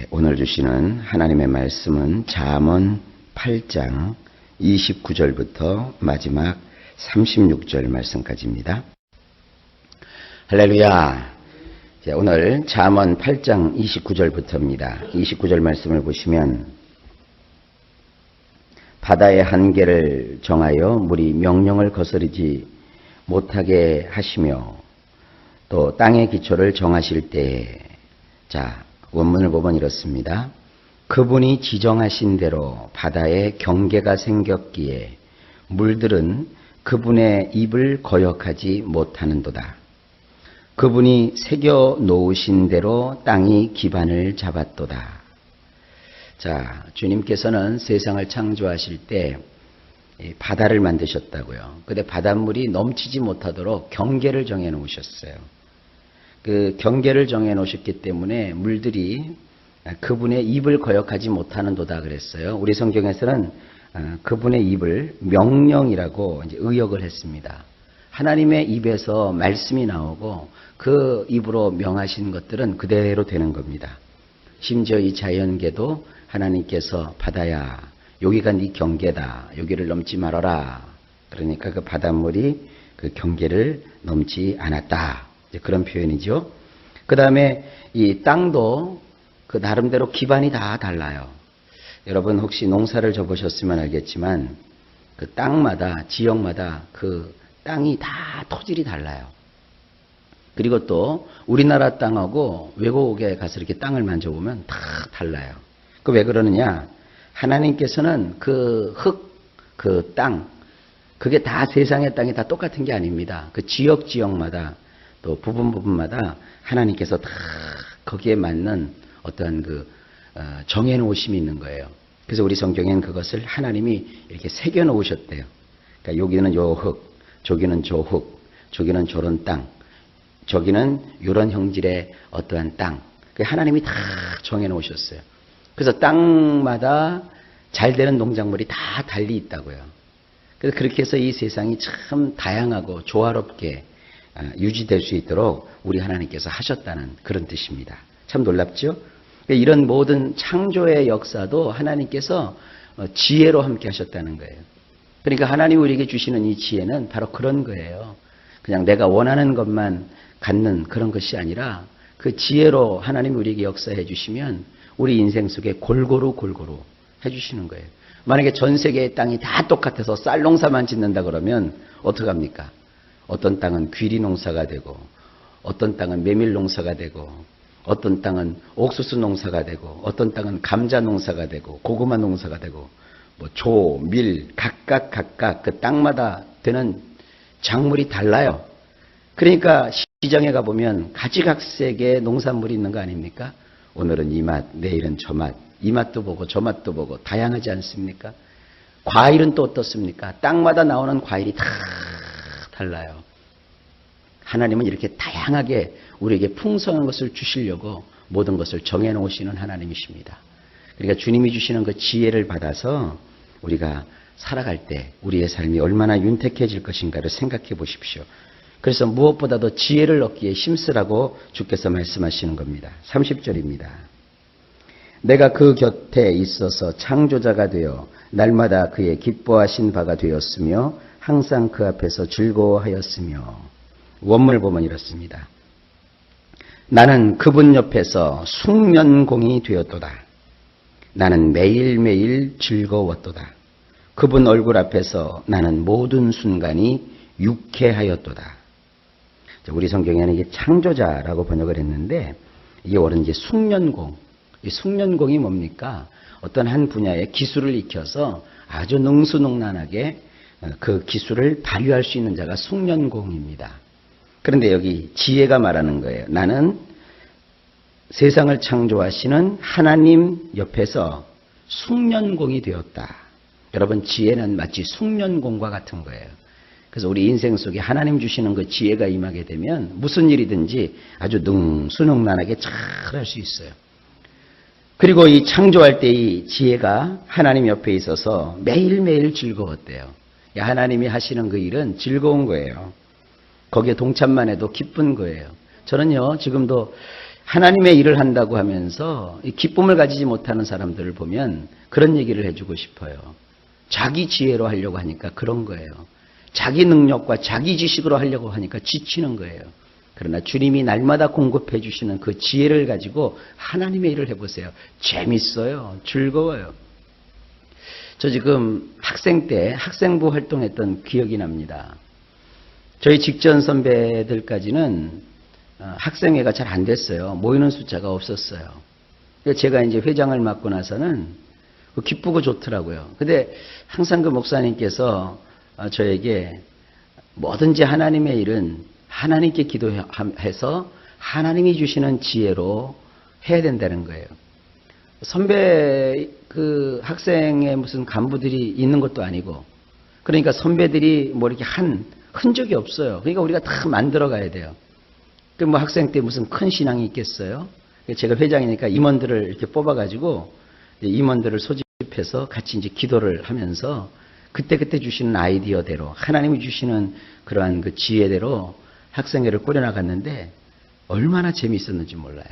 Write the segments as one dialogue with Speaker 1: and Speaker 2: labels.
Speaker 1: 오늘 주시는 하나님의 말씀은 잠언 8장 29절부터 마지막 36절 말씀까지입니다. 할렐루야. 오늘 잠언 8장 29절부터입니다. 29절 말씀을 보시면 바다의 한계를 정하여 물이 명령을 거스르지 못하게 하시며 또 땅의 기초를 정하실 때에 원문을 보면 이렇습니다. 그분이 지정하신 대로 바다에 경계가 생겼기에 물들은 그분의 입을 거역하지 못하는도다. 그분이 새겨 놓으신 대로 땅이 기반을 잡았도다. 주님께서는 세상을 창조하실 때 바다를 만드셨다고요. 근데 바닷물이 넘치지 못하도록 경계를 정해 놓으셨어요. 그 경계를 정해 놓으셨기 때문에 물들이 그분의 입을 거역하지 못하는도다 그랬어요. 우리 성경에서는 그분의 입을 명령이라고 이제 의역을 했습니다. 하나님의 입에서 말씀이 나오고 그 입으로 명하신 것들은 그대로 되는 겁니다. 심지어 이 자연계도 하나님께서 바다야, 여기가 네 경계다. 여기를 넘지 말아라. 그러니까 그 바닷물이 그 경계를 넘지 않았다. 그런 표현이죠. 그 다음에 이 땅도 그 나름대로 기반이 다 달라요. 여러분 혹시 농사를 져보셨으면 알겠지만 그 땅마다 지역마다 그 땅이 다 토질이 달라요. 그리고 또 우리나라 땅하고 외국에 가서 이렇게 땅을 만져보면 다 달라요. 그 왜 그러느냐? 하나님께서는 그 흙, 그 땅, 그게 다 세상의 땅이 다 똑같은 게 아닙니다. 그 지역마다 또 부분마다 하나님께서 다 거기에 맞는 어떠한 정해 놓으심이 있는 거예요. 그래서 우리 성경에는 그것을 하나님이 이렇게 새겨 놓으셨대요. 그러니까 여기는 요 흙, 저기는 저 흙, 저기는 저런 땅, 저기는 이런 형질의 어떠한 땅. 하나님이 다 정해 놓으셨어요. 그래서 땅마다 잘 되는 농작물이 다 달리 있다고요. 그래서 그렇게 해서 이 세상이 참 다양하고 조화롭게 유지될 수 있도록 우리 하나님께서 하셨다는 그런 뜻입니다. 참 놀랍죠? 이런 모든 창조의 역사도 하나님께서 지혜로 함께 하셨다는 거예요. 그러니까 하나님이 우리에게 주시는 이 지혜는 바로 그런 거예요. 그냥 내가 원하는 것만 갖는 그런 것이 아니라 그 지혜로 하나님이 우리에게 역사해 주시면 우리 인생 속에 골고루 해주시는 거예요. 만약에 전 세계의 땅이 다 똑같아서 쌀 농사만 짓는다 그러면 어떡합니까? 어떤 땅은 귀리 농사가 되고 어떤 땅은 메밀 농사가 되고 어떤 땅은 옥수수 농사가 되고 어떤 땅은 감자 농사가 되고 고구마 농사가 되고 조, 밀 각각 그 땅마다 되는 작물이 달라요. 그러니까 시장에 가보면 가지각색의 농산물이 있는 거 아닙니까? 오늘은 이 맛, 내일은 저 맛, 이 맛도 보고 저 맛도 보고 다양하지 않습니까? 과일은 또 어떻습니까? 땅마다 나오는 과일이 다 달라요. 하나님은 이렇게 다양하게 우리에게 풍성한 것을 주시려고 모든 것을 정해 놓으시는 하나님이십니다. 그러니까 주님이 주시는 그 지혜를 받아서 우리가 살아갈 때 우리의 삶이 얼마나 윤택해질 것인가를 생각해 보십시오. 그래서 무엇보다도 지혜를 얻기에 힘쓰라고 주께서 말씀하시는 겁니다. 30절입니다. 내가 그 곁에 있어서 창조자가 되어 날마다 그의 기뻐하신 바가 되었으며 항상 그 앞에서 즐거워하였으며. 원문을 보면 이렇습니다. 나는 그분 옆에서 숙련공이 되었도다. 나는 매일매일 즐거웠도다. 그분 얼굴 앞에서 나는 모든 순간이 유쾌하였도다. 우리 성경에는 이게 창조자라고 번역을 했는데 이게 원래 이제 숙련공. 이 숙련공이 뭡니까? 어떤 한 분야의 기술을 익혀서 아주 능수능란하게 그 기술을 발휘할 수 있는 자가 숙련공입니다. 그런데 여기 지혜가 말하는 거예요. 나는 세상을 창조하시는 하나님 옆에서 숙련공이 되었다. 여러분 지혜는 마치 숙련공과 같은 거예요. 그래서 우리 인생 속에 하나님 주시는 그 지혜가 임하게 되면 무슨 일이든지 아주 능수능란하게 잘 할 수 있어요. 그리고 이 창조할 때 이 지혜가 하나님 옆에 있어서 매일매일 즐거웠대요. 하나님이 하시는 그 일은 즐거운 거예요. 거기에 동참만 해도 기쁜 거예요. 저는요 지금도 하나님의 일을 한다고 하면서 이 기쁨을 가지지 못하는 사람들을 보면 그런 얘기를 해주고 싶어요. 자기 지혜로 하려고 하니까 그런 거예요. 자기 능력과 자기 지식으로 하려고 하니까 지치는 거예요. 그러나 주님이 날마다 공급해 주시는 그 지혜를 가지고 하나님의 일을 해보세요. 재밌어요. 즐거워요. 저 지금 학생 때 학생부 활동했던 기억이 납니다. 저희 직전 선배들까지는 학생회가 잘 안 됐어요. 모이는 숫자가 없었어요. 제가 이제 회장을 맡고 나서는 기쁘고 좋더라고요. 근데 항상 그 목사님께서 저에게 뭐든지 하나님의 일은 하나님께 기도해서 하나님이 주시는 지혜로 해야 된다는 거예요. 선배 그 학생의 무슨 간부들이 있는 것도 아니고, 그러니까 선배들이 뭐 이렇게 한 흔적이 없어요. 그러니까 우리가 다 만들어 가야 돼요. 그 뭐 학생 때 무슨 큰 신앙이 있겠어요? 제가 회장이니까 임원들을 이렇게 뽑아가지고 임원들을 소집해서 같이 이제 기도를 하면서 그때그때 주시는 아이디어대로 하나님이 주시는 그러한 그 지혜대로 학생회를 꾸려나갔는데 얼마나 재미있었는지 몰라요.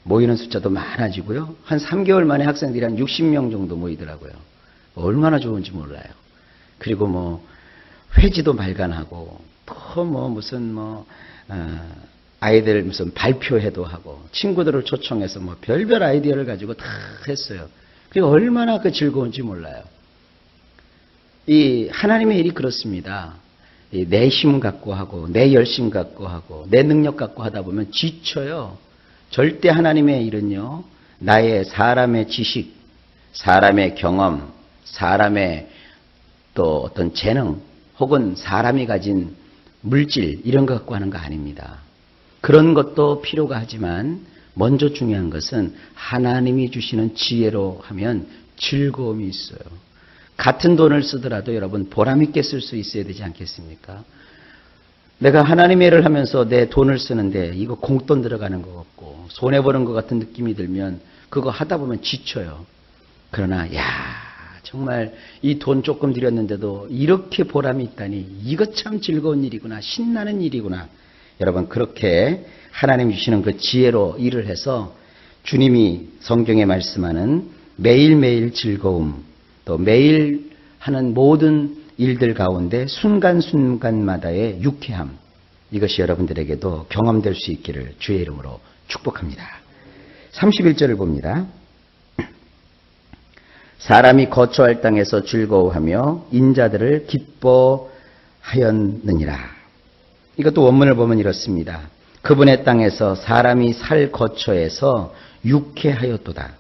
Speaker 1: 모이는 숫자도 많아지고요. 한 3개월 만에 학생들이 한 60명 정도 모이더라고요. 얼마나 좋은지 몰라요. 그리고 뭐 회지도 발간하고 또 뭐 무슨 아이들 무슨 발표회도 하고 친구들을 초청해서 뭐 별별 아이디어를 가지고 다 했어요. 그리고 얼마나 그 즐거운지 몰라요. 이 하나님의 일이 그렇습니다. 내 힘 갖고 하고 내 열심 갖고 하고 내 능력 갖고 하다 보면 지쳐요. 절대 하나님의 일은요, 나의 사람의 지식, 사람의 경험, 사람의 또 어떤 재능 혹은 사람이 가진 물질 이런 거 갖고 하는 거 아닙니다. 그런 것도 필요가 하지만 먼저 중요한 것은 하나님이 주시는 지혜로 하면 즐거움이 있어요. 같은 돈을 쓰더라도 여러분 보람 있게 쓸 수 있어야 되지 않겠습니까? 내가 하나님의 일을 하면서 내 돈을 쓰는데 이거 공돈 들어가는 것 같고 손해보는 것 같은 느낌이 들면 그거 하다 보면 지쳐요. 그러나 정말 이 돈 조금 들였는데도 이렇게 보람이 있다니 이거 참 즐거운 일이구나, 신나는 일이구나. 여러분 그렇게 하나님 주시는 그 지혜로 일을 해서 주님이 성경에 말씀하는 매일매일 즐거움, 또 매일 하는 모든 일들 가운데 순간순간마다의 유쾌함, 이것이 여러분들에게도 경험될 수 있기를 주의 이름으로 축복합니다. 31절을 봅니다. 사람이 거처할 땅에서 즐거워하며 인자들을 기뻐하였느니라. 이것도 원문을 보면 이렇습니다. 그분의 땅에서 사람이 살 거처에서 유쾌하였도다.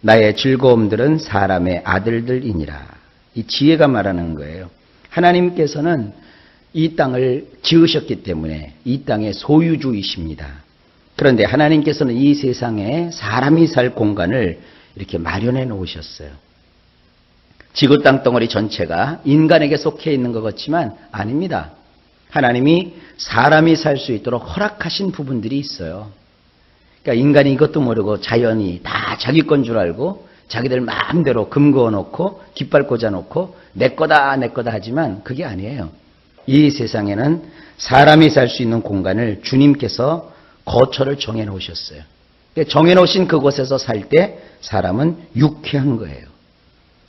Speaker 1: 나의 즐거움들은 사람의 아들들이니라. 이 지혜가 말하는 거예요. 하나님께서는 이 땅을 지으셨기 때문에 이 땅의 소유주이십니다. 그런데 하나님께서는 이 세상에 사람이 살 공간을 이렇게 마련해 놓으셨어요. 지구 땅덩어리 전체가 인간에게 속해 있는 것 같지만 아닙니다. 하나님이 사람이 살 수 있도록 허락하신 부분들이 있어요. 그러니까 인간이 이것도 모르고 자연이 다 자기 건 줄 알고 자기들 마음대로 금 그어놓고 깃발 꽂아놓고 내 거다 내 거다 하지만 그게 아니에요. 이 세상에는 사람이 살 수 있는 공간을 주님께서 거처를 정해놓으셨어요. 정해놓으신 그곳에서 살 때 사람은 유쾌한 거예요.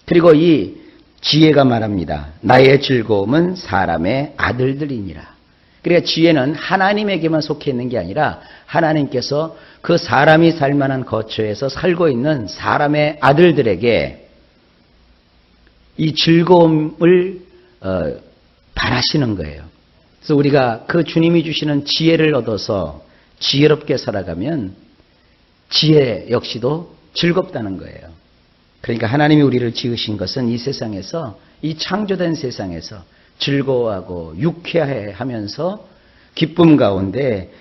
Speaker 1: 그리고 이 지혜가 말합니다. 나의 즐거움은 사람의 아들들이니라. 그러니까 지혜는 하나님에게만 속해 있는 게 아니라 하나님께서 그 사람이 살 만한 거처에서 살고 있는 사람의 아들들에게 이 즐거움을 바라시는 거예요. 그래서 우리가 그 주님이 주시는 지혜를 얻어서 지혜롭게 살아가면 지혜 역시도 즐겁다는 거예요. 그러니까 하나님이 우리를 지으신 것은 이 세상에서, 이 창조된 세상에서 즐거워하고 유쾌하면서 기쁨 가운데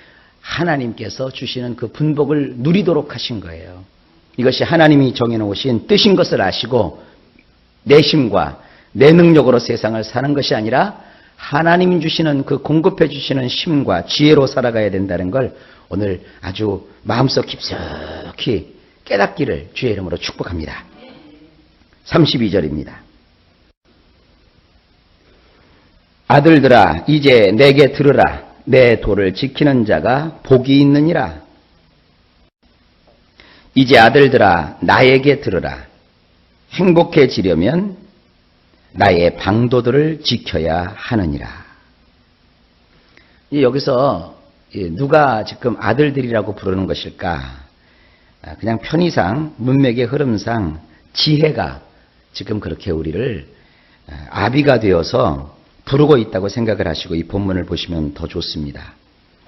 Speaker 1: 하나님께서 주시는 그 분복을 누리도록 하신 거예요. 이것이 하나님이 정해놓으신 뜻인 것을 아시고 내 힘과 내 능력으로 세상을 사는 것이 아니라 하나님이 주시는 그 공급해 주시는 힘과 지혜로 살아가야 된다는 걸 오늘 아주 마음속 깊숙이 깨닫기를 주의 이름으로 축복합니다. 32절입니다. 아들들아 이제 내게 들으라. 내 도를 지키는 자가 복이 있느니라. 이제 아들들아 나에게 들으라. 행복해지려면 나의 방도들을 지켜야 하느니라. 여기서 누가 지금 아들들이라고 부르는 것일까? 그냥 편의상 문맥의 흐름상 지혜가 지금 그렇게 우리를 아비가 되어서 부르고 있다고 생각을 하시고 이 본문을 보시면 더 좋습니다.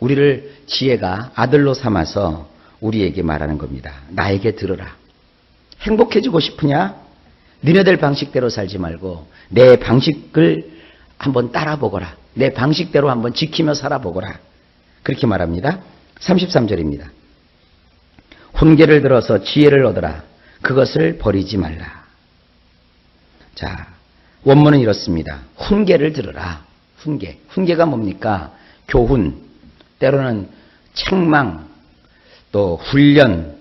Speaker 1: 우리를 지혜가 아들로 삼아서 우리에게 말하는 겁니다. 나에게 들으라. 행복해지고 싶으냐? 너네들 방식대로 살지 말고 내 방식을 한번 따라보거라. 내 방식대로 한번 지키며 살아보거라. 그렇게 말합니다. 33절입니다. 훈계를 들어서 지혜를 얻어라. 그것을 버리지 말라. 자, 원문은 이렇습니다. 훈계를 들으라. 훈계. 훈계가 뭡니까? 교훈, 때로는 책망, 또 훈련.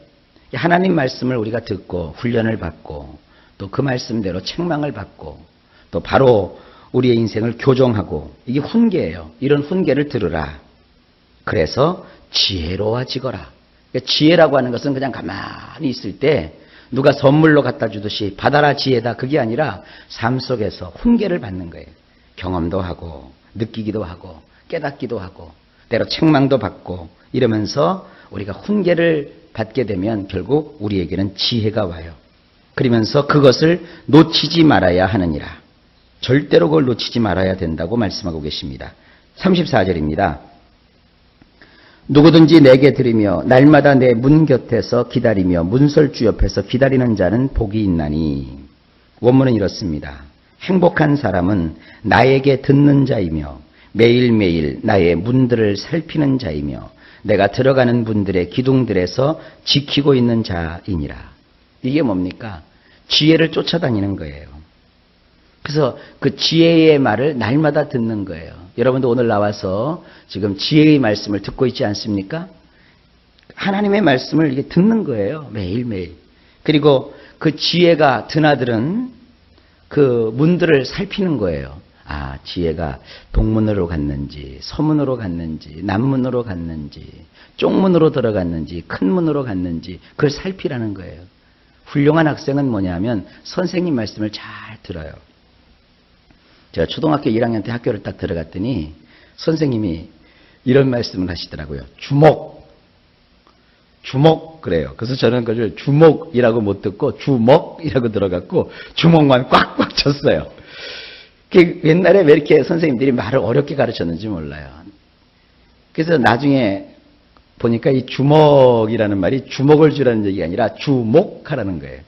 Speaker 1: 하나님 말씀을 우리가 듣고 훈련을 받고 또 그 말씀대로 책망을 받고 또 바로 우리의 인생을 교정하고 이게 훈계예요. 이런 훈계를 들으라. 그래서 지혜로워지거라. 그러니까 지혜라고 하는 것은 그냥 가만히 있을 때 누가 선물로 갖다 주듯이 받아라 지혜다 그게 아니라 삶 속에서 훈계를 받는 거예요. 경험도 하고 느끼기도 하고 깨닫기도 하고 때로 책망도 받고 이러면서 우리가 훈계를 받게 되면 결국 우리에게는 지혜가 와요. 그러면서 그것을 놓치지 말아야 하느니라. 절대로 그걸 놓치지 말아야 된다고 말씀하고 계십니다. 34절입니다. 누구든지 내게 들으며 날마다 내 문 곁에서 기다리며 문설주 옆에서 기다리는 자는 복이 있나니. 원문은 이렇습니다. 행복한 사람은 나에게 듣는 자이며 매일매일 나의 문들을 살피는 자이며 내가 들어가는 문들의 기둥들에서 지키고 있는 자이니라. 이게 뭡니까? 지혜를 쫓아다니는 거예요. 그래서 그 지혜의 말을 날마다 듣는 거예요. 여러분도 오늘 나와서 지금 지혜의 말씀을 듣고 있지 않습니까? 하나님의 말씀을 이게 듣는 거예요. 매일매일. 그리고 그 지혜가 드나드는 그 문들을 살피는 거예요. 아, 지혜가 동문으로 갔는지 서문으로 갔는지 남문으로 갔는지 쪽문으로 들어갔는지 큰 문으로 갔는지 그걸 살피라는 거예요. 훌륭한 학생은 뭐냐면 선생님 말씀을 잘 들어요. 제가 초등학교 1학년 때 학교를 딱 들어갔더니 선생님이 이런 말씀을 하시더라고요. 주목 그래요. 그래서 저는 그걸 주목이라고 못 듣고 주먹이라고 들어갔고 주먹만 꽉꽉 쳤어요. 옛날에 왜 이렇게 선생님들이 말을 어렵게 가르쳤는지 몰라요. 그래서 나중에 보니까 이 주먹이라는 말이 주먹을 주라는 얘기가 아니라 주목하라는 거예요.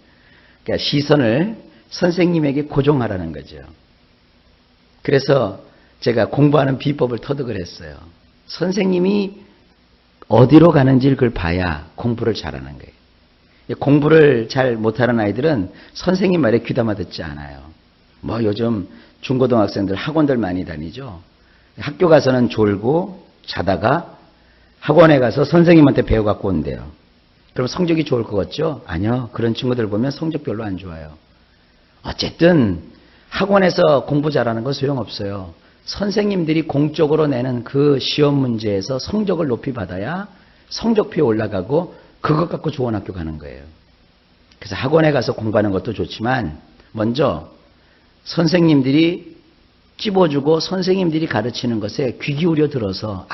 Speaker 1: 그러니까 시선을 선생님에게 고정하라는 거죠. 그래서 제가 공부하는 비법을 터득을 했어요. 선생님이 어디로 가는지를 그걸 봐야 공부를 잘하는 거예요. 공부를 잘 못하는 아이들은 선생님 말에 귀담아 듣지 않아요. 뭐 요즘 중고등학생들 학원들 많이 다니죠. 학교 가서는 졸고 자다가 학원에 가서 선생님한테 배워갖고 온대요. 그럼 성적이 좋을 것 같죠? 아니요. 그런 친구들 보면 성적 별로 안 좋아요. 어쨌든 학원에서 공부 잘하는 건 소용없어요. 선생님들이 공적으로 내는 그 시험 문제에서 성적을 높이 받아야 성적표에 올라가고 그것 갖고 좋은 학교 가는 거예요. 그래서 학원에 가서 공부하는 것도 좋지만 먼저 선생님들이 찝어주고 선생님들이 가르치는 것에 귀 기울여 들어서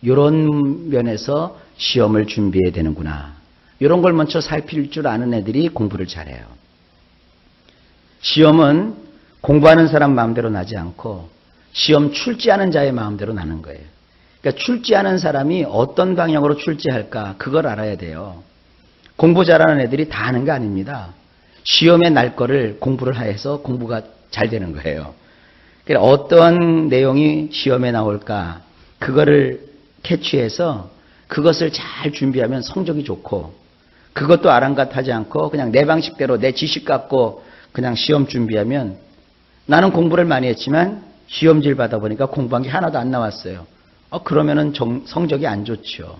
Speaker 1: 이런 면에서 시험을 준비해야 되는구나. 이런 걸 먼저 살필 줄 아는 애들이 공부를 잘해요. 시험은 공부하는 사람 마음대로 나지 않고 시험 출제하는 자의 마음대로 나는 거예요. 그러니까 출제하는 사람이 어떤 방향으로 출제할까 그걸 알아야 돼요. 공부 잘하는 애들이 다 하는 게 아닙니다. 시험에 날 거를 공부를 해서 공부가 잘 되는 거예요. 그러니까 어떤 내용이 시험에 나올까 그거를 캐치해서 그것을 잘 준비하면 성적이 좋고 그것도 아랑곳하지 않고 그냥 내 방식대로 내 지식 갖고 그냥 시험 준비하면 나는 공부를 많이 했지만 시험지를 받아보니까 공부한 게 하나도 안 나왔어요. 그러면은 성적이 안 좋죠.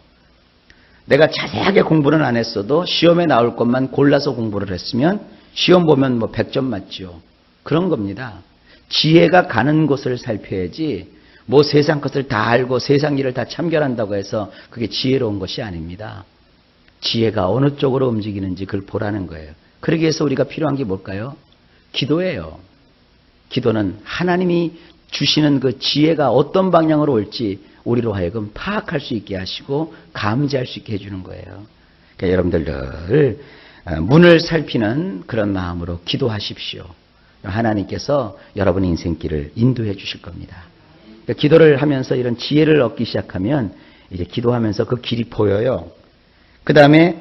Speaker 1: 내가 자세하게 공부는 안 했어도 시험에 나올 것만 골라서 공부를 했으면 시험 보면 뭐 100점 맞죠. 그런 겁니다. 지혜가 가는 곳을 살펴야지 뭐 세상 것을 다 알고 세상 일을 다 참견한다고 해서 그게 지혜로운 것이 아닙니다. 지혜가 어느 쪽으로 움직이는지 그걸 보라는 거예요. 그러기 위해서 우리가 필요한 게 뭘까요? 기도예요. 기도는 하나님이 주시는 그 지혜가 어떤 방향으로 올지 우리로 하여금 파악할 수 있게 하시고 감지할 수 있게 해주는 거예요. 그러니까 여러분들 늘 문을 살피는 그런 마음으로 기도하십시오. 하나님께서 여러분의 인생길을 인도해 주실 겁니다. 그러니까 기도를 하면서 이런 지혜를 얻기 시작하면 이제 기도하면서 그 길이 보여요. 그 다음에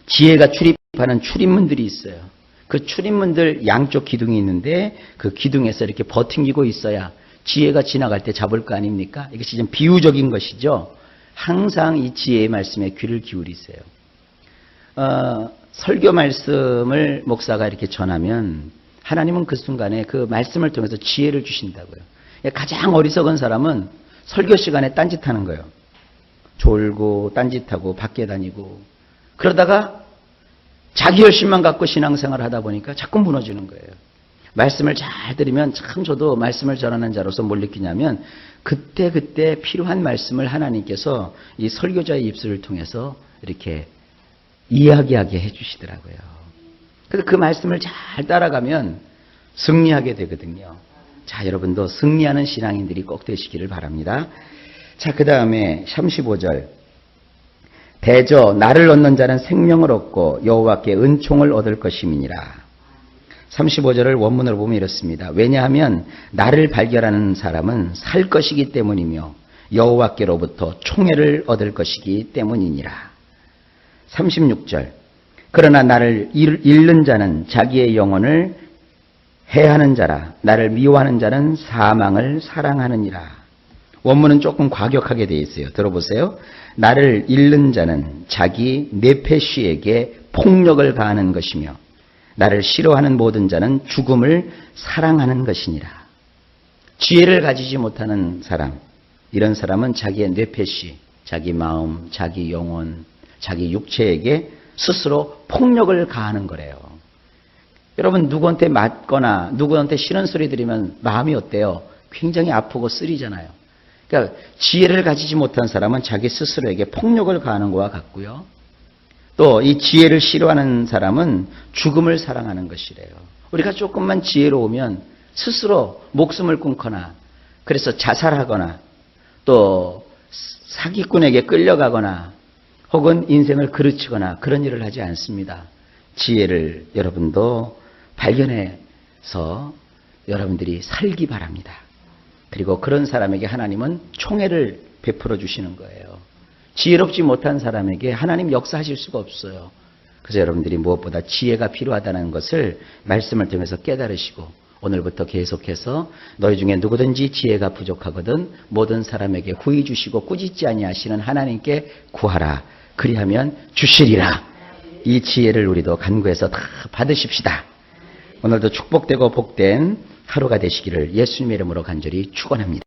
Speaker 1: 지혜가 출입하는 출입문들이 있어요. 그 출입문들 양쪽 기둥이 있는데 그 기둥에서 이렇게 버팅기고 있어야 지혜가 지나갈 때 잡을 거 아닙니까? 이것이 좀 비유적인 것이죠. 항상 이 지혜의 말씀에 귀를 기울이세요. 설교 말씀을 목사가 이렇게 전하면 하나님은 그 순간에 그 말씀을 통해서 지혜를 주신다고요. 가장 어리석은 사람은 설교 시간에 딴짓하는 거예요. 졸고 딴짓하고 밖에 다니고 그러다가 자기 열심만 갖고 신앙생활을 하다 보니까 자꾸 무너지는 거예요. 말씀을 잘 들으면 참 저도 말씀을 전하는 자로서 뭘 느끼냐면 그때 필요한 말씀을 하나님께서 이 설교자의 입술을 통해서 이렇게 이야기하게 해주시더라고요. 그래서 그 말씀을 잘 따라가면 승리하게 되거든요. 자, 여러분도 승리하는 신앙인들이 꼭 되시기를 바랍니다. 자, 그 다음에 35절. 대저 나를 얻는 자는 생명을 얻고 여호와께 은총을 얻을 것임이니라. 35절을 원문으로 보면 이렇습니다. 왜냐하면 나를 발견하는 사람은 살 것이기 때문이며 여호와께로부터 총애를 얻을 것이기 때문이니라. 36절. 그러나 나를 잃는 자는 자기의 영혼을 해하는 자라. 나를 미워하는 자는 사망을 사랑하느니라. 원문은 조금 과격하게 되어 있어요. 들어보세요. 나를 잃는 자는 자기 네페시에게 폭력을 가하는 것이며 나를 싫어하는 모든 자는 죽음을 사랑하는 것이니라. 지혜를 가지지 못하는 사람, 이런 사람은 자기의 뇌폐시, 자기 마음, 자기 영혼, 자기 육체에게 스스로 폭력을 가하는 거래요. 여러분 누구한테 맞거나 누구한테 싫은 소리 들으면 마음이 어때요? 굉장히 아프고 쓰리잖아요. 그러니까 지혜를 가지지 못한 사람은 자기 스스로에게 폭력을 가하는 것과 같고요. 또 이 지혜를 싫어하는 사람은 죽음을 사랑하는 것이래요. 우리가 조금만 지혜로우면 스스로 목숨을 끊거나 그래서 자살하거나 또 사기꾼에게 끌려가거나 혹은 인생을 그르치거나 그런 일을 하지 않습니다. 지혜를 여러분도 발견해서 여러분들이 살기 바랍니다. 그리고 그런 사람에게 하나님은 총애를 베풀어 주시는 거예요. 지혜롭지 못한 사람에게 하나님 역사하실 수가 없어요. 그래서 여러분들이 무엇보다 지혜가 필요하다는 것을 말씀을 통해서 깨달으시고 오늘부터 계속해서 너희 중에 누구든지 지혜가 부족하거든 모든 사람에게 후히 주시고 꾸짖지 아니하시는 하나님께 구하라. 그리하면 주시리라. 이 지혜를 우리도 간구해서 다 받으십시다. 오늘도 축복되고 복된 하루가 되시기를 예수님의 이름으로 간절히 축원합니다.